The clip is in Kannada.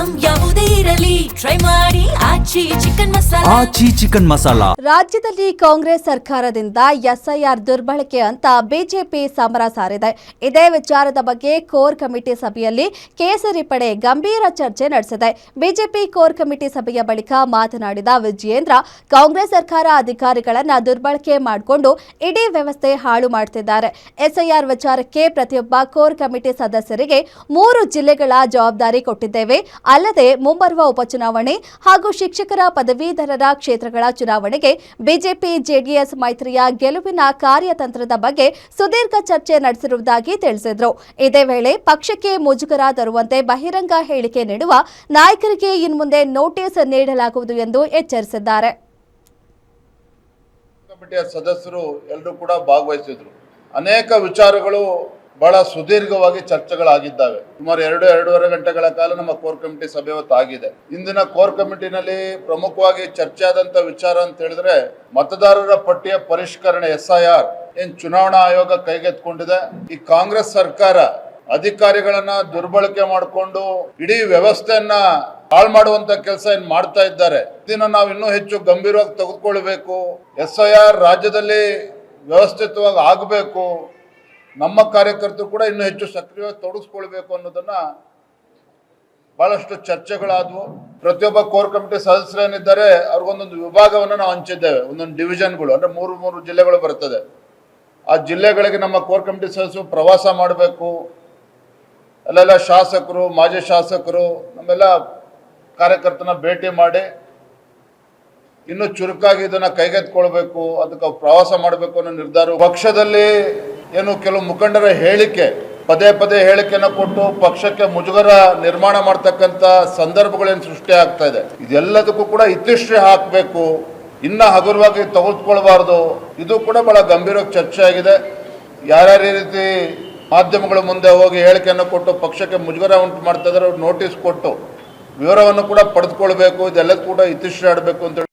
ಐಟಂ ಯಾವುದೇ ಇರಲಿ ಟ್ರೈ ಮಾಡಿ ಆಚಿ ಚಿಕನ್ ಮಸಾಲಾ. ರಾಜ್ಯದಲ್ಲಿ ಕಾಂಗ್ರೆಸ್ ಸರ್ಕಾರದಿಂದ ಎಸ್ಐಆರ್ ದುರ್ಬಳಕೆ ಅಂತ ಬಿಜೆಪಿ ಸಮರ ಸಾರಿದೆ. ಇದೇ ವಿಚಾರದ ಬಗ್ಗೆ ಕೋರ್ ಕಮಿಟಿ ಸಭೆಯಲ್ಲಿ ಕೇಸರಿ ಪಡೆ ಗಂಭೀರ ಚರ್ಚೆ ನಡೆಸಿದೆ. ಬಿಜೆಪಿ ಕೋರ್ ಕಮಿಟಿ ಸಭೆಯ ಬಳಿಕ ಮಾತನಾಡಿದ ವಿಜಯೇಂದ್ರ, ಕಾಂಗ್ರೆಸ್ ಸರ್ಕಾರ ಅಧಿಕಾರಿಗಳನ್ನ ದುರ್ಬಳಕೆ ಮಾಡಿಕೊಂಡು ಇಡೀ ವ್ಯವಸ್ಥೆ ಹಾಳು ಮಾಡುತ್ತಿದ್ದಾರೆ. ಎಸ್ಐಆರ್ ವಿಚಾರಕ್ಕೆ ಪ್ರತಿಯೊಬ್ಬ ಕೋರ್ ಕಮಿಟಿ ಸದಸ್ಯರಿಗೆ 3 ಜಿಲ್ಲೆಗಳ ಜವಾಬ್ದಾರಿ ಕೊಟ್ಟಿದ್ದೇವೆ. ಅಲ್ಲದೆ ಮುಂಬರುವ ಉಪಚುನಾವಣೆ ಹಾಗೂ ಶಿಕ್ಷಕರ ಪದವೀಧರರ ಕ್ಷೇತ್ರಗಳ ಚುನಾವಣೆಗೆ ಬಿಜೆಪಿ ಜೆಡಿಎಸ್ ಮೈತ್ರಿಯ ಗೆಲುವಿನ ಕಾರ್ಯತಂತ್ರದ ಬಗ್ಗೆ ಸುದೀರ್ಘ ಚರ್ಚೆ ನಡೆಸಿರುವುದಾಗಿ ತಿಳಿಸಿದರು. ಇದೇ ವೇಳೆ ಪಕ್ಷಕ್ಕೆ ಮುಜುಗರ ತರುವಂತೆ ಬಹಿರಂಗ ಹೇಳಿಕೆ ನೀಡುವ ನಾಯಕರಿಗೆ ಇನ್ಮುಂದೆ ನೋಟಿಸ್ ನೀಡಲಾಗುವುದು ಎಂದು ಎಚ್ಚರಿಸಿದ್ದಾರೆ. ಕಮಿಟಿಯ ಸದಸ್ಯರು ಎಲ್ಲರೂ ಕೂಡ ಭಾಗವಹಿಸಿದ್ರು. ಅನೇಕ ವಿಚಾರಗಳು ಬಹಳ ಸುದೀರ್ಘವಾಗಿ ಚರ್ಚೆಗಳಾಗಿದ್ದಾವೆ. ಸುಮಾರು 2-2.5 ಗಂಟೆಗಳ ಕಾಲ ನಮ್ಮ ಕೋರ್ ಕಮಿಟಿ ಸಭೆ ಹೊತ್ತು ಆಗಿದೆ. ಇಂದಿನ ಕೋರ್ ಕಮಿಟಿನಲ್ಲಿ ಪ್ರಮುಖವಾಗಿ ಚರ್ಚೆ ಆದಂತ ವಿಚಾರ ಅಂತ ಹೇಳಿದ್ರೆ, ಮತದಾರರ ಪಟ್ಟಿಯ ಪರಿಷ್ಕರಣೆ SIR ಏನ್ ಚುನಾವಣಾ ಆಯೋಗ ಕೈಗೆತ್ತಿಕೊಂಡಿದೆ. ಈ ಕಾಂಗ್ರೆಸ್ ಸರ್ಕಾರ ಅಧಿಕಾರಿಗಳನ್ನ ದುರ್ಬಳಕೆ ಮಾಡಿಕೊಂಡು ಇಡೀ ವ್ಯವಸ್ಥೆಯನ್ನ ಹಾಳು ಮಾಡುವಂತ ಕೆಲಸ ಏನ್ ಮಾಡ್ತಾ ಇದ್ದಾರೆ. ಇದನ್ನ ನಾವು ಇನ್ನೂ ಹೆಚ್ಚು ಗಂಭೀರವಾಗಿ ತೆಗೆದುಕೊಳ್ಬೇಕು. SIR ರಾಜ್ಯದಲ್ಲಿ ವ್ಯವಸ್ಥಿತವಾಗಿ ಆಗಬೇಕು. ನಮ್ಮ ಕಾರ್ಯಕರ್ತರು ಕೂಡ ಇನ್ನೂ ಹೆಚ್ಚು ಸಕ್ರಿಯವಾಗಿ ತೊಡಗಿಸ್ಕೊಳ್ಬೇಕು ಅನ್ನೋದನ್ನ ಬಹಳಷ್ಟು ಚರ್ಚೆಗಳಾದವು. ಪ್ರತಿಯೊಬ್ಬ ಕೋರ್ ಕಮಿಟಿ ಸದಸ್ಯರೇನಿದ್ದಾರೆ ಅವ್ರಿಗೊಂದೊಂದು ವಿಭಾಗವನ್ನು ನಾವು ಹಂಚಿದ್ದೇವೆ. ಒಂದೊಂದು ಡಿವಿಷನ್ಗಳು ಅಂದ್ರೆ 3 ಜಿಲ್ಲೆಗಳು ಬರ್ತದೆ. ಆ ಜಿಲ್ಲೆಗಳಿಗೆ ನಮ್ಮ ಕೋರ್ ಕಮಿಟಿ ಸದಸ್ಯರು ಪ್ರವಾಸ ಮಾಡಬೇಕು. ಅಲ್ಲೆಲ್ಲ ಶಾಸಕರು, ಮಾಜಿ ಶಾಸಕರು, ನಮ್ಮೆಲ್ಲ ಕಾರ್ಯಕರ್ತನ ಭೇಟಿ ಮಾಡಿ ಇನ್ನು ಚುರುಕಾಗಿ ಇದನ್ನ ಕೈಗೆತ್ತಿಕೊಳ್ಬೇಕು, ಅದಕ್ಕೆ ಪ್ರವಾಸ ಮಾಡಬೇಕು ಅನ್ನೋ ನಿರ್ಧಾರ. ಪಕ್ಷದಲ್ಲಿ ಏನು ಕೆಲವು ಮುಖಂಡರ ಹೇಳಿಕೆ, ಪದೇ ಹೇಳಿಕೆಯನ್ನು ಕೊಟ್ಟು ಪಕ್ಷಕ್ಕೆ ಮುಜುಗರ ನಿರ್ಮಾಣ ಮಾಡ್ತಕ್ಕಂಥ ಸಂದರ್ಭಗಳೇನು ಸೃಷ್ಟಿ ಆಗ್ತಾ ಇದೆ, ಇದೆಲ್ಲದಕ್ಕೂ ಕೂಡ ಇತಿಶ್ರೀ ಹಾಕಬೇಕು. ಇನ್ನ ಹಗುರವಾಗಿ ತೆಗೆದುಕೊಳ್ಬಾರ್ದು. ಇದು ಕೂಡ ಬಹಳ ಗಂಭೀರವಾಗಿ ಚರ್ಚೆ ಆಗಿದೆ. ಯಾರ್ಯಾರ ರೀತಿ ಮಾಧ್ಯಮಗಳ ಮುಂದೆ ಹೋಗಿ ಹೇಳಿಕೆಯನ್ನು ಕೊಟ್ಟು ಪಕ್ಷಕ್ಕೆ ಮುಜುಗರ ಉಂಟು ಮಾಡ್ತಾ ಇದ್ದಾರೆ, ನೋಟಿಸ್ ಕೊಟ್ಟು ವಿವರವನ್ನು ಕೂಡ ಪಡೆದುಕೊಳ್ಬೇಕು. ಇದೆಲ್ಲದೂ ಕೂಡ ಇತಿಶ್ರೀ ಆಡಬೇಕು ಅಂತ